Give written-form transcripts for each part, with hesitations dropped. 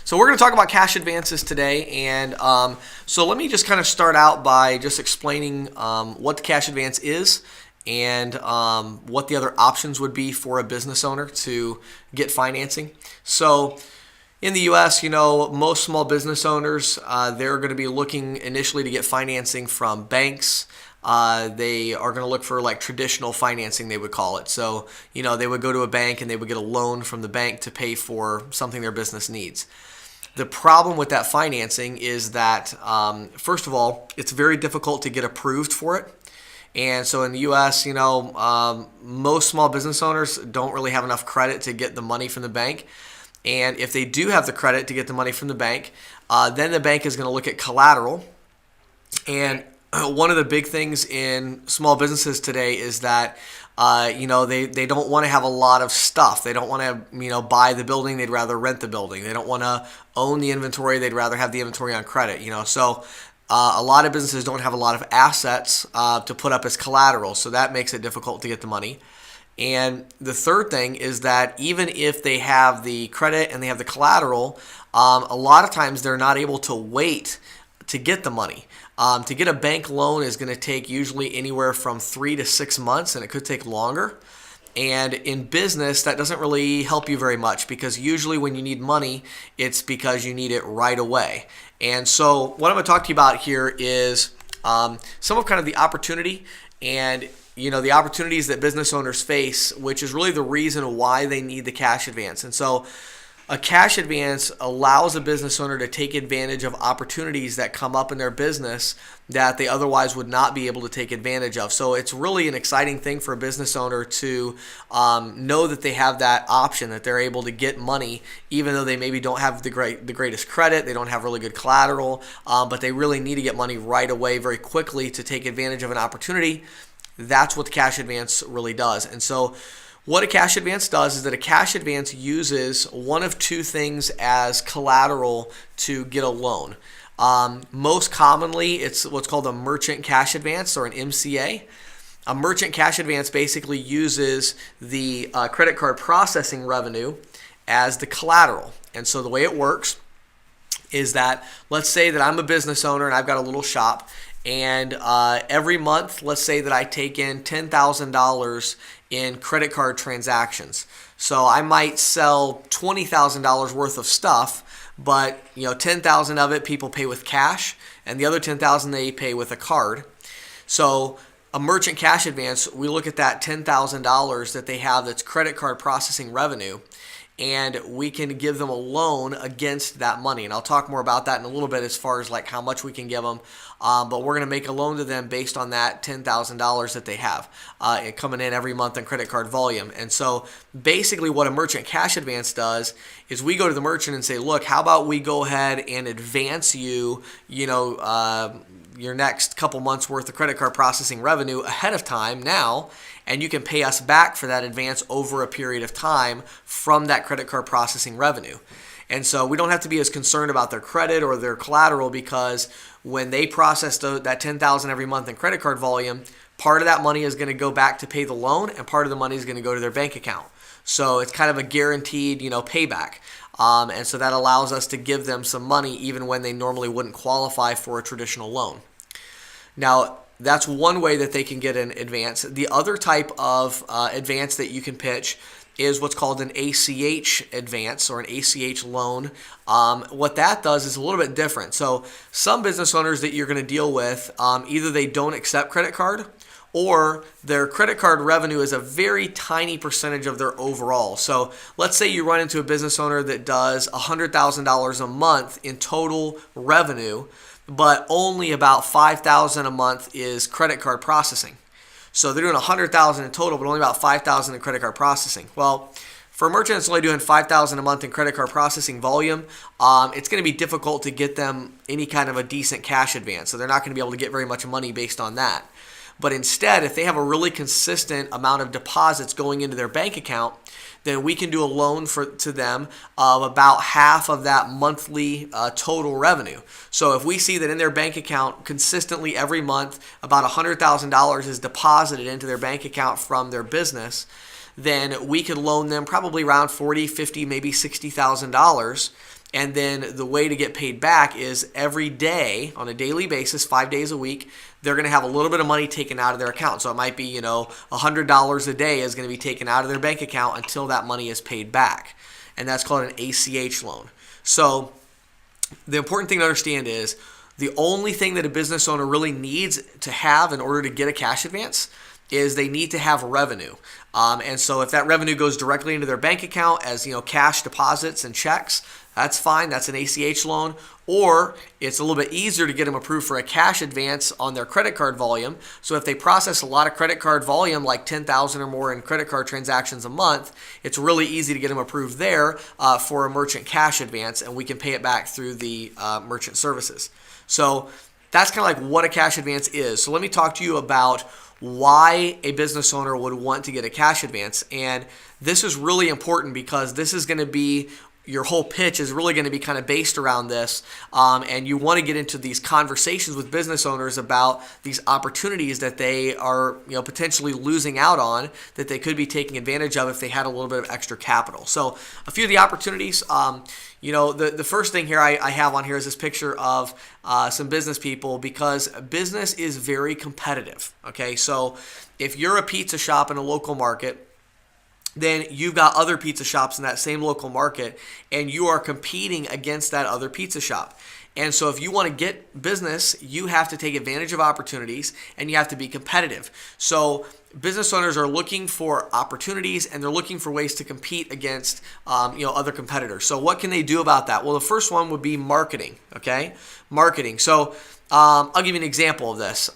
So we're going to talk about cash advances today, and so let me just kind of start out by just explaining what the cash advance is and what the other options would be for a business owner to get financing. So in the U.S., most small business owners, they're going to be looking initially to get financing from banks. They are going to look for like traditional financing, they would call it. So, they would go to a bank and they would get a loan from the bank to pay for something their business needs. The problem with that financing is that, first of all, it's very difficult to get approved for it. And so in the U.S., most small business owners don't really have enough credit to get the money from the bank. And if they do have the credit to get the money from the bank, then the bank is going to look at collateral. And one of the big things in small businesses today is that they don't want to have a lot of stuff. They don't want to buy the building. They'd rather rent the building. They don't want to own the inventory. They'd rather have the inventory on credit. So a lot of businesses don't have a lot of assets to put up as collateral. So that makes it difficult to get the money. And the third thing is that even if they have the credit and they have the collateral, a lot of times they're not able to wait to get the money. To get a bank loan is going to take usually anywhere from 3 to 6 months, and it could take longer. And in business, that doesn't really help you very much because usually when you need money, it's because you need it right away. And so what I'm going to talk to you about here is some of kind of the opportunity and the opportunities that business owners face, which is really the reason why they need the cash advance. And so a cash advance allows a business owner to take advantage of opportunities that come up in their business that they otherwise would not be able to take advantage of. So it's really an exciting thing for a business owner to know that they have that option, that they're able to get money, even though they maybe don't have the greatest credit, they don't have really good collateral, but they really need to get money right away, very quickly to take advantage of an opportunity. That's what the cash advance really does. And so what a cash advance does is that a cash advance uses one of two things as collateral to get a loan. Most commonly, it's what's called a merchant cash advance or an MCA. A merchant cash advance basically uses the credit card processing revenue as the collateral. And so the way it works is that, let's say that I'm a business owner and I've got a little shop, and every month, let's say that I take in $10,000 in credit card transactions. So I might sell $20,000 worth of stuff, but $10,000 of it people pay with cash, and the other $10,000 they pay with a card. So a merchant cash advance, we look at that $10,000 that they have that's credit card processing revenue, and we can give them a loan against that money. And I'll talk more about that in a little bit as far as like how much we can give them. But we're going to make a loan to them based on that $10,000 that they have coming in every month in credit card volume. And so basically what a merchant cash advance does is we go to the merchant and say, look, how about we go ahead and advance you, your next couple months worth of credit card processing revenue ahead of time now, and you can pay us back for that advance over a period of time from that credit card processing revenue. And so we don't have to be as concerned about their credit or their collateral, because when they process that $10,000 every month in credit card volume, part of that money is going to go back to pay the loan, and part of the money is going to go to their bank account. So it's kind of a guaranteed, payback. And so that allows us to give them some money even when they normally wouldn't qualify for a traditional loan. Now, that's one way that they can get an advance. The other type of advance that you can pitch is what's called an ACH advance or an ACH loan. What that does is a little bit different. So some business owners that you're going to deal with, either they don't accept credit card, or their credit card revenue is a very tiny percentage of their overall. So let's say you run into a business owner that does $100,000 a month in total revenue, but only about $5,000 a month is credit card processing. So they're doing $100,000 in total, but only about $5,000 in credit card processing. Well, for a merchant that's only doing $5,000 a month in credit card processing volume, it's going to be difficult to get them any kind of a decent cash advance. So they're not going to be able to get very much money based on that. But instead, if they have a really consistent amount of deposits going into their bank account, then we can do a loan to them of about half of that monthly total revenue. So if we see that in their bank account consistently every month about $100,000 is deposited into their bank account from their business, then we could loan them probably around $40,000, $50,000, maybe $60,000. And then the way to get paid back is every day on a daily basis, 5 days a week, they're going to have a little bit of money taken out of their account. So it might be, $100 a day is going to be taken out of their bank account until that money is paid back. And that's called an ACH loan. So the important thing to understand is the only thing that a business owner really needs to have in order to get a cash advance is they need to have revenue. And so if that revenue goes directly into their bank account as cash deposits and checks, that's fine. That's an ACH loan. Or it's a little bit easier to get them approved for a cash advance on their credit card volume. So if they process a lot of credit card volume, like 10,000 or more in credit card transactions a month, it's really easy to get them approved there for a merchant cash advance, and we can pay it back through the merchant services. So that's kind of like what a cash advance is. So let me talk to you about why a business owner would want to get a cash advance. And this is really important because this is going to be your whole pitch is really going to be kind of based around this, and you want to get into these conversations with business owners about these opportunities that they are potentially losing out on, that they could be taking advantage of if they had a little bit of extra capital. So a few of the opportunities, the first thing here I have on here is this picture of some business people, because business is very competitive. Okay, so if you're a pizza shop in a local market, then you've got other pizza shops in that same local market, and you are competing against that other pizza shop. And so if you want to get business, you have to take advantage of opportunities, and you have to be competitive. So business owners are looking for opportunities, and they're looking for ways to compete against other competitors. So what can they do about that? Well, the first one would be marketing. Okay, marketing. So I'll give you an example of this.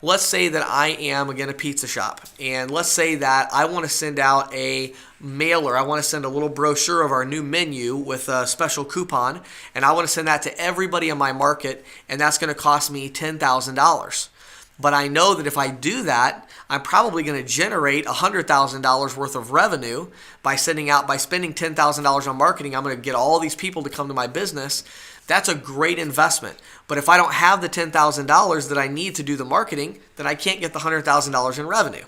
Let's say that I am, again, a pizza shop. And let's say that I want to send out a mailer. I want to send a little brochure of our new menu with a special coupon. And I want to send that to everybody in my market. And that's going to cost me $10,000. But I know that if I do that, I'm probably going to generate $100,000 worth of revenue by spending $10,000 on marketing. I'm going to get all these people to come to my business. That's a great investment. But if I don't have the $10,000 that I need to do the marketing, then I can't get the $100,000 in revenue.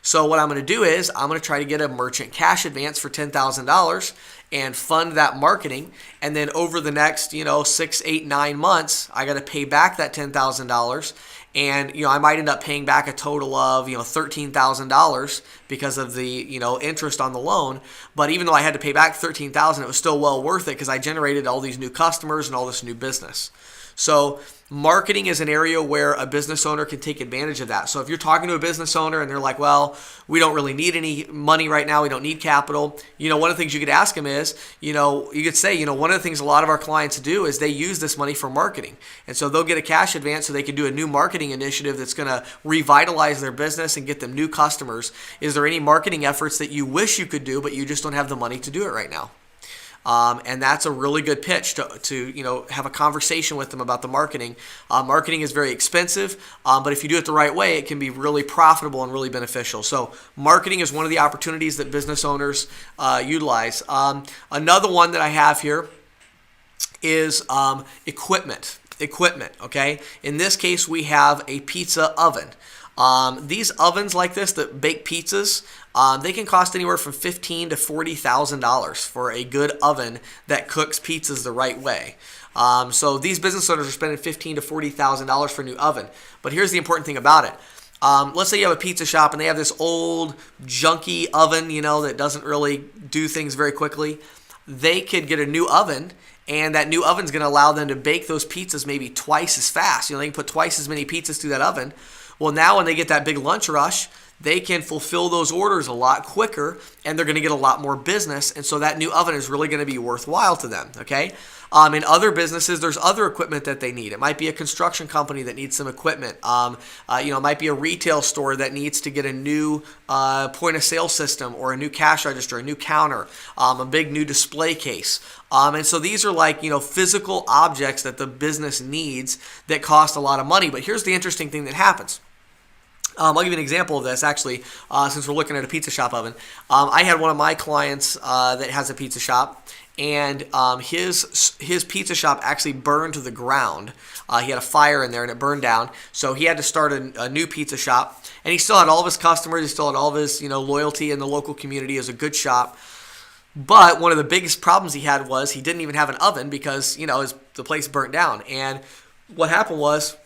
So what I'm going to do is I'm going to try to get a merchant cash advance for $10,000 and fund that marketing. And then over the next, 6, 8, 9 months, I got to pay back that $10,000. And I might end up paying back a total of $13,000 because of the interest on the loan. But even though I had to pay back $13,000, it was still well worth it because I generated all these new customers and all this new business. So marketing is an area where a business owner can take advantage of that. So if you're talking to a business owner and they're like, well, we don't really need any money right now, we don't need capital, one of the things you could ask them is, you could say, one of the things a lot of our clients do is they use this money for marketing. And so they'll get a cash advance so they can do a new marketing initiative that's going to revitalize their business and get them new customers. Is there any marketing efforts that you wish you could do, but you just don't have the money to do it right now? And that's a really good pitch to have a conversation with them about the marketing. Marketing is very expensive, but if you do it the right way, it can be really profitable and really beneficial. So marketing is one of the opportunities that business owners utilize. Another one that I have here is equipment. Okay? In this case, we have a pizza oven. These ovens like this that bake pizzas, they can cost anywhere from $15,000 to $40,000 for a good oven that cooks pizzas the right way. So these business owners are spending $15,000 to $40,000 for a new oven. But here's the important thing about it. Let's say you have a pizza shop and they have this old junky oven, that doesn't really do things very quickly. They could get a new oven, and that new oven's going to allow them to bake those pizzas maybe twice as fast. They can put twice as many pizzas through that oven. Well, now when they get that big lunch rush, they can fulfill those orders a lot quicker, and they're going to get a lot more business. And so that new oven is really going to be worthwhile to them. Okay. In other businesses, there's other equipment that they need. It might be a construction company that needs some equipment. It might be a retail store that needs to get a new point of sale system, or a new cash register, a new counter, a big new display case. And so these are like, physical objects that the business needs that cost a lot of money. But here's the interesting thing that happens. I'll give you an example of this, actually, since we're looking at a pizza shop oven. I had one of my clients that has a pizza shop, and his pizza shop actually burned to the ground. He had a fire in there, and it burned down, so he had to start a new pizza shop. And he still had all of his customers, he still had all of his loyalty in the local community. It was a good shop. But one of the biggest problems he had was he didn't even have an oven because, the place burnt down. And what happened was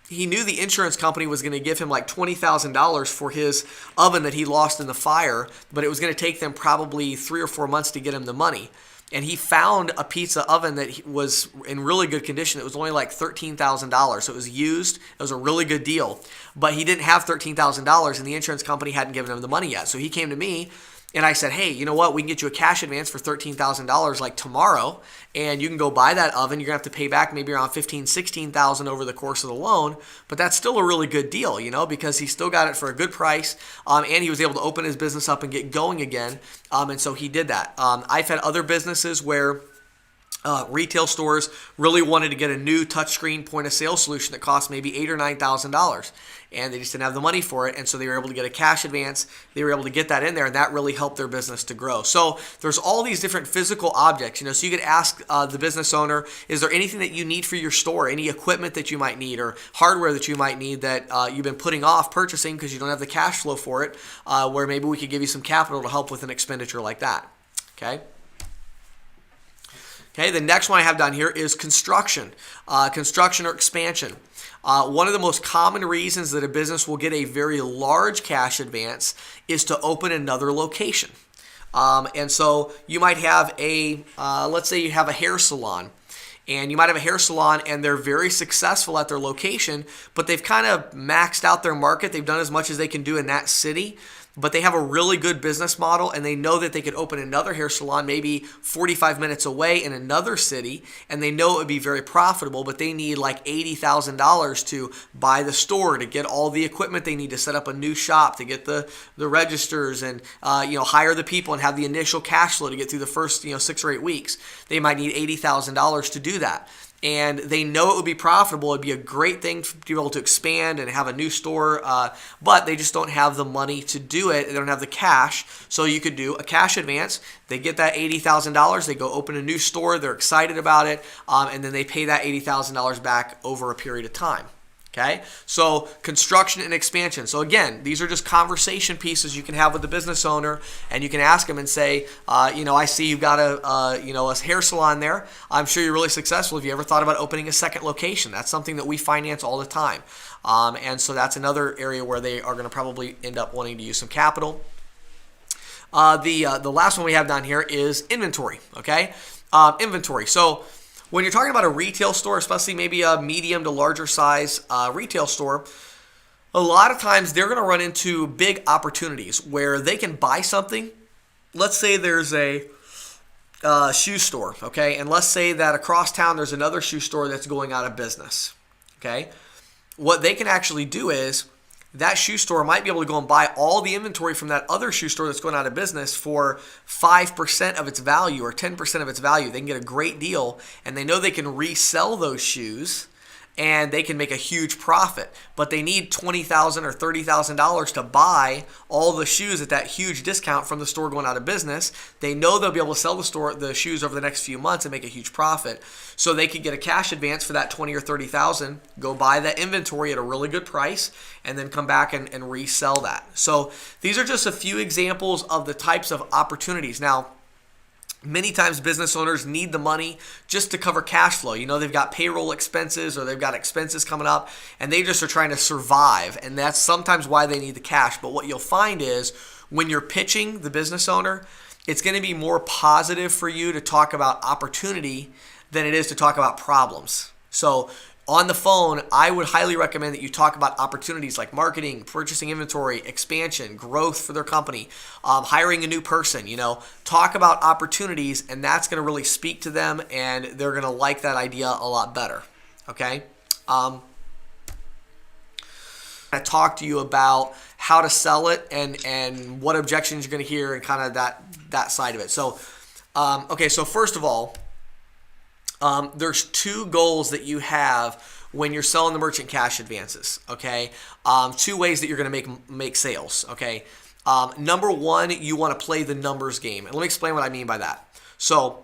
he knew the insurance company was going to give him like $20,000 for his oven that he lost in the fire, but it was going to take them probably 3 or 4 months to get him the money. And he found a pizza oven that was in really good condition. It was only like $13,000. So it was used. It was a really good deal. But he didn't have $13,000 and the insurance company hadn't given him the money yet. So he came to me and I said, hey, you know what? We can get you a cash advance for $13,000 like tomorrow, and you can go buy that oven. You're going to have to pay back maybe around $15,000, $16,000 over the course of the loan, but that's still a really good deal, because he still got it for a good price, and he was able to open his business up and get going again, and so he did that. I've had other businesses where retail stores really wanted to get a new touchscreen point of sale solution that cost maybe $8,000 or $9,000, and they just didn't have the money for it, and so they were able to get a cash advance. They were able to get that in there, and that really helped their business to grow. So there's all these different physical objects, so you could ask the business owner, is there anything that you need for your store, any equipment that you might need or hardware that you might need that you've been putting off purchasing because you don't have the cash flow for it, where maybe we could give you some capital to help with an expenditure like that, okay? Okay, the next one I have down here is construction, construction or expansion. One of the most common reasons that a business will get a very large cash advance is to open another location. And so you might have let's say you have a hair salon. And you might have a hair salon and they're very successful at their location, but they've kind of maxed out their market. They've done as much as they can do in that city, but they have a really good business model and they know that they could open another hair salon maybe 45 minutes away in another city, and they know it would be very profitable, but they need like $80,000 to buy the store, to get all the equipment they need to set up a new shop, to get the registers and hire the people and have the initial cash flow to get through the first 6 or 8 weeks. They might need $80,000 to do that. And they know it would be profitable. It'd be a great thing to be able to expand and have a new store, but they just don't have the money to do it. They don't have the cash. So you could do a cash advance. They get that $80,000. They go open a new store. They're excited about it, and then they pay that $80,000 back over a period of time. Okay, so construction and expansion. So again, these are just conversation pieces you can have with the business owner, and you can ask them and say, I see you've got a hair salon there. I'm sure you're really successful. Have you ever thought about opening a second location? That's something that we finance all the time, and so that's another area where they are going to probably end up wanting to use some capital. The last one we have down here is inventory. Okay, inventory. So when you're talking about a retail store, especially maybe a medium to larger size retail store, a lot of times they're going to run into big opportunities where they can buy something. Let's say there's a shoe store, okay? And let's say that across town there's another shoe store that's going out of business, okay? What they can actually do is that shoe store might be able to go and buy all the inventory from that other shoe store that's going out of business for 5% of its value or 10% of its value. They can get a great deal, and they know they can resell those shoes and they can make a huge profit. But they need $20,000 or $30,000 to buy all the shoes at that huge discount from the store going out of business. They know they'll be able to sell the shoes over the next few months and make a huge profit. So they could get a cash advance for that $20,000 or $30,000, go buy that inventory at a really good price, and then come back and resell that. So these are just a few examples of the types of opportunities. Now, many times business owners need the money just to cover cash flow. They've got payroll expenses or they've got expenses coming up, and they just are trying to survive, and that's sometimes why they need the cash. But what you'll find is when you're pitching the business owner, it's going to be more positive for you to talk about opportunity than it is to talk about problems. So on the phone, I would highly recommend that you talk about opportunities like marketing, purchasing inventory, expansion, growth for their company, hiring a new person. Talk about opportunities, and that's going to really speak to them, and they're going to like that idea a lot better. Okay? I talk to you about how to sell it and what objections you're going to hear and kind of that side of it. So, so first of all, there's 2 goals that you have when you're selling the merchant cash advances, okay? 2 ways that you're going to make sales, okay? Number 1, you want to play the numbers game. And let me explain what I mean by that. So,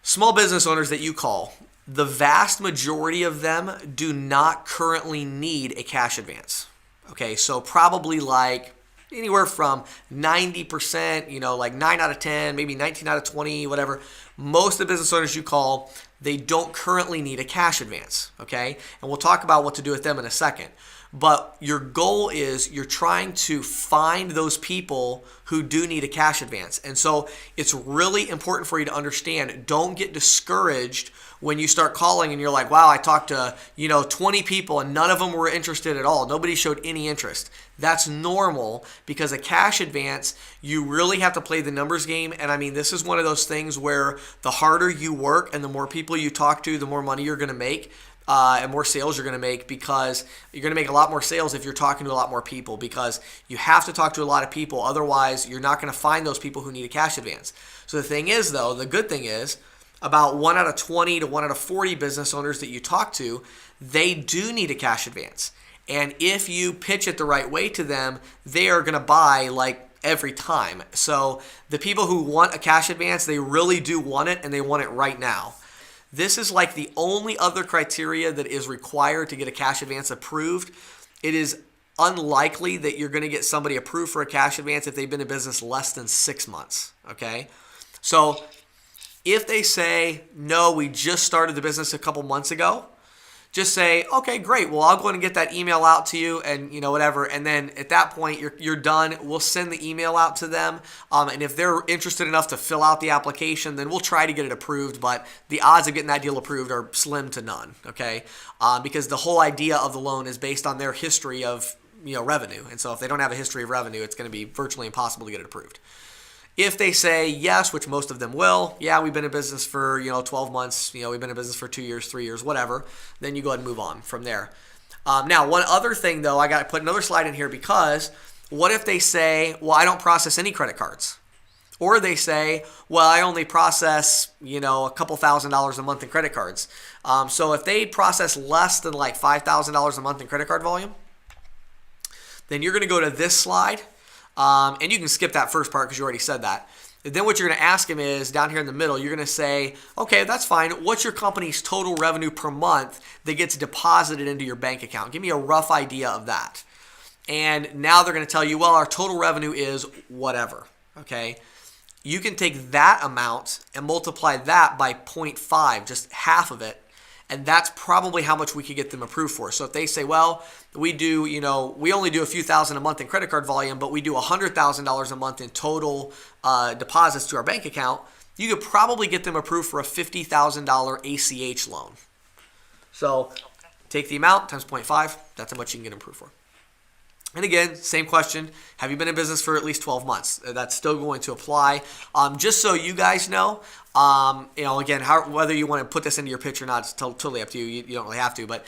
small business owners that you call, the vast majority of them do not currently need a cash advance, okay? So probably like anywhere from 90%, like 9 out of 10, maybe 19 out of 20, whatever. Most of the business owners you call, they don't currently need a cash advance, okay? And we'll talk about what to do with them in a second. But your goal is you're trying to find those people who do need a cash advance. And so it's really important for you to understand, don't get discouraged when you start calling and you're like, wow, I talked to, 20 people and none of them were interested at all. Nobody showed any interest. That's normal, because a cash advance, you really have to play the numbers game. And I mean, this is one of those things where the harder you work and the more people you talk to, the more money you're going to make. And more sales you're going to make, because you're going to make a lot more sales if you're talking to a lot more people, because you have to talk to a lot of people. Otherwise, you're not going to find those people who need a cash advance. So the thing is, though, the good thing is, about 1 out of 20 to 1 out of 40 business owners that you talk to, they do need a cash advance. And if you pitch it the right way to them, they are going to buy like every time. So the people who want a cash advance, they really do want it, and they want it right now. This is like the only other criteria that is required to get a cash advance approved. It is unlikely that you're going to get somebody approved for a cash advance if they've been in business less than 6 months, okay? So if they say, no, we just started the business a couple months ago, just say, okay, great. Well, I'll go ahead and get that email out to you, and whatever. And then at that point, you're done. We'll send the email out to them. And if they're interested enough to fill out the application, then we'll try to get it approved. But the odds of getting that deal approved are slim to none, okay? Because the whole idea of the loan is based on their history of revenue. And so if they don't have a history of revenue, it's going to be virtually impossible to get it approved. If they say yes, which most of them will, yeah, we've been in business for 12 months, we've been in business for 2 years, 3 years, whatever, then you go ahead and move on from there. Now, one other thing, though, I got to put another slide in here, because what if they say, well, I don't process any credit cards? Or they say, well, I only process, a couple $1,000s a month in credit cards. So if they process less than like $5,000 a month in credit card volume, then you're going to go to this slide. And you can skip that first part because you already said that. And then what you're going to ask him is, down here in the middle, you're going to say, okay, that's fine. What's your company's total revenue per month that gets deposited into your bank account? Give me a rough idea of that. And now they're going to tell you, well, our total revenue is whatever, okay? You can take that amount and multiply that by 0.5, just half of it, and that's probably how much we could get them approved for. So if they say, well, we do, we only do a few thousand a month in credit card volume, but we do $100,000 a month in total deposits to our bank account, you could probably get them approved for a $50,000 ACH loan. So take the amount times 0.5, that's how much you can get them approved for. And again, same question. Have you been in business for at least 12 months? That's still going to apply. Just so you guys know, again, whether you want to put this into your pitch or not, it's totally up to you. You don't really have to. But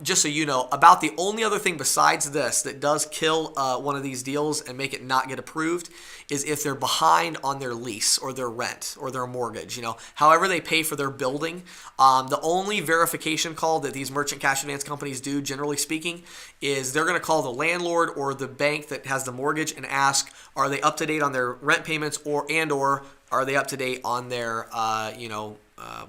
just so you know, about the only other thing besides this that does kill one of these deals and make it not get approved is if they're behind on their lease or their rent or their mortgage. However they pay for their building. The only verification call that these merchant cash advance companies do, generally speaking, is they're going to call the landlord or the bank that has the mortgage and ask, are they up to date on their rent payments or are they up to date on their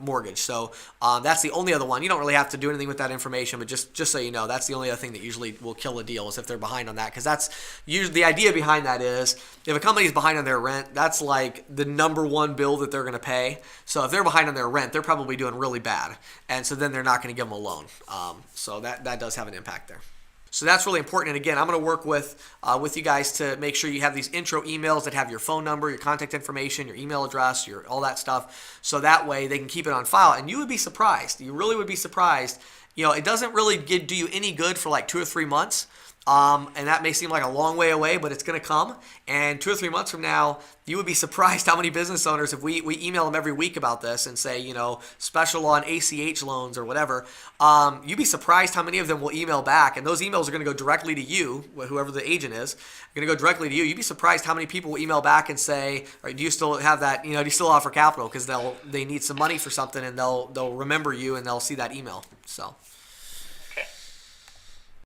mortgage? So that's the only other one. You don't really have to do anything with that information, but just so you know, that's the only other thing that usually will kill a deal is if they're behind on that, because that's usually the idea behind that is if a company is behind on their rent, that's like the number one bill that they're going to pay. So if they're behind on their rent, they're probably doing really bad, and so then they're not going to give them a loan. So that does have an impact there. So that's really important. And again, I'm going to work with you guys to make sure you have these intro emails that have your phone number, your contact information, your email address, all that stuff. So that way they can keep it on file. And you would be surprised. You really would be surprised. It doesn't really do you any good for like 2 or 3 months. And that may seem like a long way away, but it's going to come. And 2 or 3 months from now, you would be surprised how many business owners, if we email them every week about this and say, special on ACH loans or whatever, you'd be surprised how many of them will email back. And those emails are going to go directly to you, whoever the agent is, going to go directly to you. You'd be surprised how many people will email back and say, all right, do you still have that, do you still offer capital? Because they need some money for something, and they'll remember you and they'll see that email. So